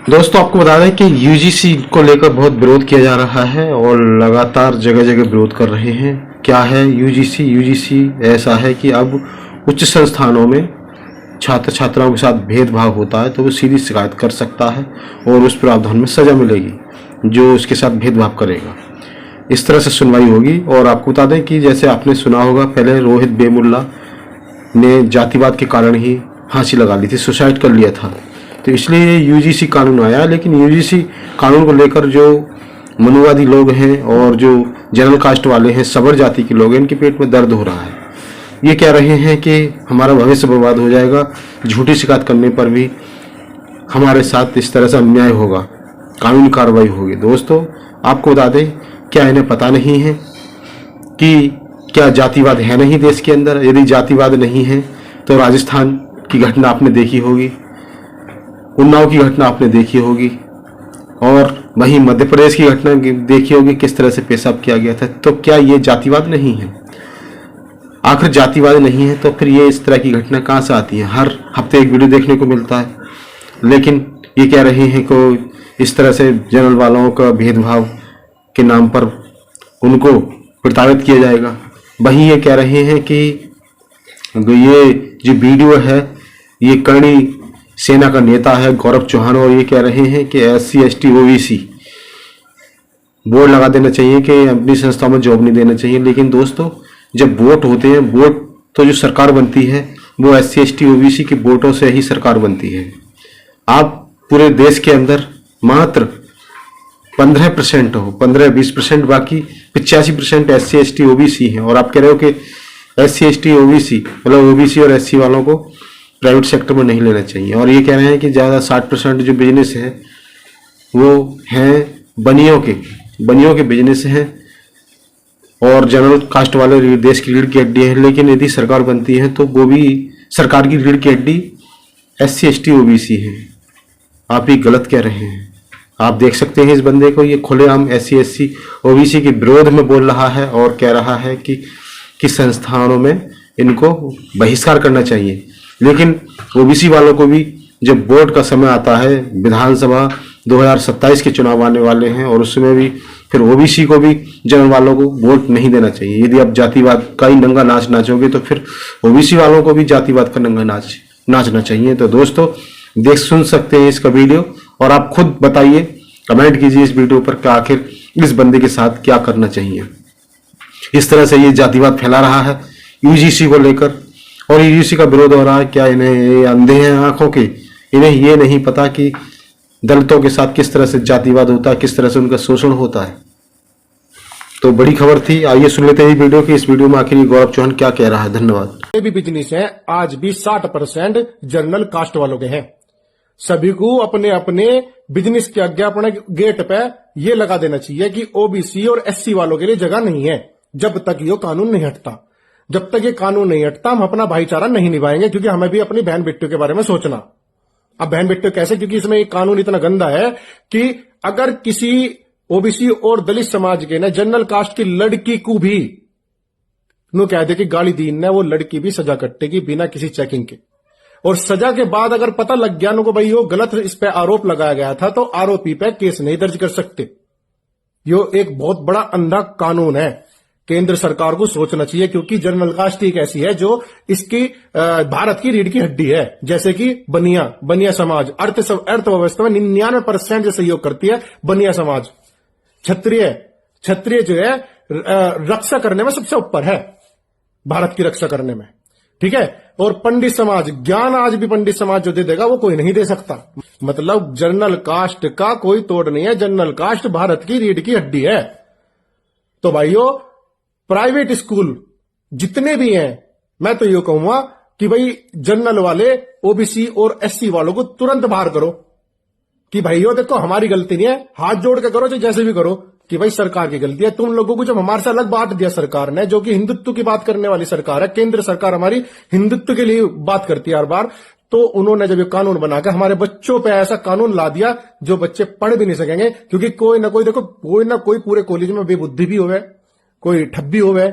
दोस्तों आपको बता दें कि यूजीसी को लेकर बहुत विरोध किया जा रहा है और लगातार जगह जगह विरोध कर रहे हैं। क्या है यूजीसी? यूजीसी ऐसा है कि अब उच्च संस्थानों में छात्र छात्राओं के साथ भेदभाव होता है तो वो सीधी शिकायत कर सकता है और उस प्रावधान में सजा मिलेगी जो उसके साथ भेदभाव करेगा। इस तरह से सुनवाई होगी। और आपको बता दें कि जैसे आपने सुना होगा, पहले रोहित बेमुल्ला ने जातिवाद के कारण ही फांसी लगा ली थी, सुसाइड कर लिया था, तो इसलिए यूजीसी कानून आया। लेकिन यूजीसी कानून को लेकर जो मनुवादी लोग हैं और जो जनरल कास्ट वाले हैं, सबर जाति के लोग हैं, इनके पेट में दर्द हो रहा है। ये कह रहे हैं कि हमारा भविष्य बर्बाद हो जाएगा, झूठी शिकायत करने पर भी हमारे साथ इस तरह से अन्याय होगा, कानूनी कार्रवाई होगी। दोस्तों आपको बता दें, क्या इन्हें पता नहीं है कि क्या जातिवाद है नहीं देश के अंदर? यदि जातिवाद नहीं है तो राजस्थान की घटना आपने देखी होगी, उन्नाव की घटना आपने देखी होगी, और वहीं मध्य प्रदेश की घटना देखी होगी, किस तरह से पेशाब किया गया था। तो क्या ये जातिवाद नहीं है? आखिर जातिवाद नहीं है तो फिर ये इस तरह की घटना कहाँ से आती है? हर हफ्ते एक वीडियो देखने को मिलता है, लेकिन ये कह रहे हैं कि इस तरह से जनरल वालों का भेदभाव के नाम पर उनको प्रताड़ित किया जाएगा। वहीं ये कह रहे हैं कि ये जो वीडियो है ये करणी सेना का नेता है गौरव चौहान, और ये कह रहे हैं कि SC ST OBC बोर्ड लगा देना चाहिए कि अपनी संस्थाओं में जॉब नहीं देना चाहिए। लेकिन दोस्तों जब वोट होते हैं, वोट तो जो सरकार बनती है वो SC ST OBC के वोटों से ही सरकार बनती है। आप पूरे देश के अंदर मात्र 15% हो, 15-20%, बाकी 85% SC ST OBC है, और आप कह रहे हो कि SC ST OBC मतलब OBC और SC वालों को प्राइवेट सेक्टर में नहीं लेना चाहिए। और ये कह रहे हैं कि ज़्यादा 60% जो बिजनेस है वो हैं बनियों के बिजनेस हैं, और जनरल कास्ट वाले देश की रीढ़ की हड्डी है। लेकिन यदि सरकार बनती है तो वो भी सरकार की रीढ़ की हड्डी SC ST OBC है। आप ही गलत कह रहे हैं। आप देख सकते हैं इस बंदे को, ये खुलेआम SC ST OBC के विरोध में बोल रहा है और कह रहा है कि संस्थानों में इनको बहिष्कार करना चाहिए। लेकिन OBC वालों को भी जब वोट का समय आता है, विधानसभा 2027 के चुनाव आने वाले हैं, और उसमें भी फिर OBC को भी जनरल वालों को वोट नहीं देना चाहिए। यदि आप जातिवाद का ही नंगा नाच नाचोगे तो फिर OBC वालों को भी जातिवाद का नंगा नाच नाचना चाहिए। तो दोस्तों देख सुन सकते हैं इसका वीडियो, और आप खुद बताइए, कमेंट कीजिए इस वीडियो पर कि आखिर इस बंदे के साथ क्या करना चाहिए। इस तरह से ये जातिवाद फैला रहा है यूजीसी को लेकर, और यूजीसी का विरोध हो रहा है। क्या इन्हें ये अंधे हैं आंखों के? इन्हें ये नहीं पता कि दलितों के साथ किस तरह से जातिवाद होता है, किस तरह से उनका शोषण होता है। तो बड़ी खबर थी, आइए सुन लेते हैं ये वीडियो कि इस वीडियो में आखिर गौरव चौहान क्या कह रहा है। धन्यवाद। ये भी बिजनेस है, आज भी 60% जनरल कास्ट वालों के हैं। सभी को अपने अपने बिजनेस के आगे अपने गेट पे ये लगा देना चाहिए कि OBC और SC वालों के लिए जगह नहीं है जब तक ये कानून नहीं हटता। जब तक ये कानून नहीं हटता हम अपना भाईचारा नहीं निभाएंगे, क्योंकि हमें भी अपनी बहन बेटियों के बारे में सोचना। अब बहन बेटियों कैसे? क्योंकि इसमें एक कानून इतना गंदा है कि अगर किसी OBC और दलित समाज के ने जनरल कास्ट की लड़की को भी नो कह दे कि गाली दीन ने, वो लड़की भी सजा कटेगी बिना किसी चेकिंग के। और सजा के बाद अगर पता लग गया नो को भाई यो गलत इस पे आरोप लगाया गया था, तो आरोपी पे केस नहीं दर्ज कर सकते। यो एक बहुत बड़ा अंधा कानून है। केंद्र सरकार को सोचना चाहिए, क्योंकि जनरल कास्ट एक ऐसी है जो इसकी भारत की रीढ़ की हड्डी है। जैसे कि बनिया समाज अर्थव्यवस्था में 99% जो सहयोग करती है बनिया समाज। क्षत्रिय जो है रक्षा करने में सबसे ऊपर है, भारत की रक्षा करने में, ठीक है। और पंडित समाज, ज्ञान आज भी पंडित समाज जो दे देगा वो कोई नहीं दे सकता। मतलब जनरल कास्ट का कोई तोड़ नहीं है, जनरल कास्ट भारत की रीढ़ की हड्डी है। तो भाइयों प्राइवेट स्कूल जितने भी हैं, मैं तो ये कहूंगा कि भाई जनरल वाले OBC और SC वालों को तुरंत बाहर करो कि भाइयों देखो हमारी गलती नहीं है, हाथ जोड़ के करो, चाहे जैसे भी करो, कि भाई सरकार की गलती है। तुम लोगों को जब हमारे से अलग बांट दिया सरकार ने, जो कि हिंदुत्व की बात करने वाली सरकार है, केंद्र सरकार हमारी हिंदुत्व के लिए बात करती है हर बार, तो उन्होंने जब ये कानून बनाकर हमारे बच्चों पे ऐसा कानून ला दिया जो बच्चे पढ़ भी नहीं सकेंगे। क्योंकि कोई ना कोई देखो, कोई ना कोई पूरे कॉलेज में बेबुद्धि भी होवे, कोई ठब्बी होवे,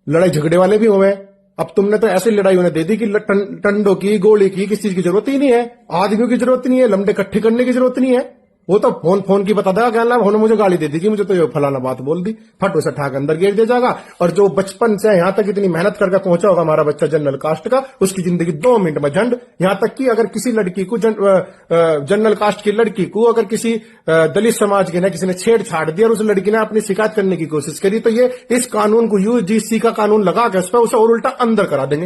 लड़ाई झगड़े वाले भी होवे, अब तुमने तो ऐसी लड़ाई उन्हें दे दी कि टंडों की, गोली की, किसी चीज की जरूरत ही नहीं है, आदमियों की जरूरत नहीं है, लंबे इकट्ठे करने की जरूरत नहीं है। वो तो फोन की बता देगा, क्या नाम, उन्होंने मुझे गाली दे दी कि मुझे तो ये फलाना बात बोल दी, फट उसे ठाक अंदर गिर दे जाएगा। और जो बचपन से यहां तक इतनी मेहनत करके पहुंचा होगा हमारा बच्चा जनरल कास्ट का, उसकी जिंदगी 2 मिनट में झंड। यहां तक कि अगर किसी लड़की को जनरल कास्ट की लड़की को अगर किसी दलित समाज के ने किसी ने छेड़छाड़ दिया और उस लड़की ने अपनी शिकायत करने की कोशिश करी, तो ये इस कानून को, यूजीसी का कानून लगा के उस पर उसे और उल्टा अंदर करा देंगे।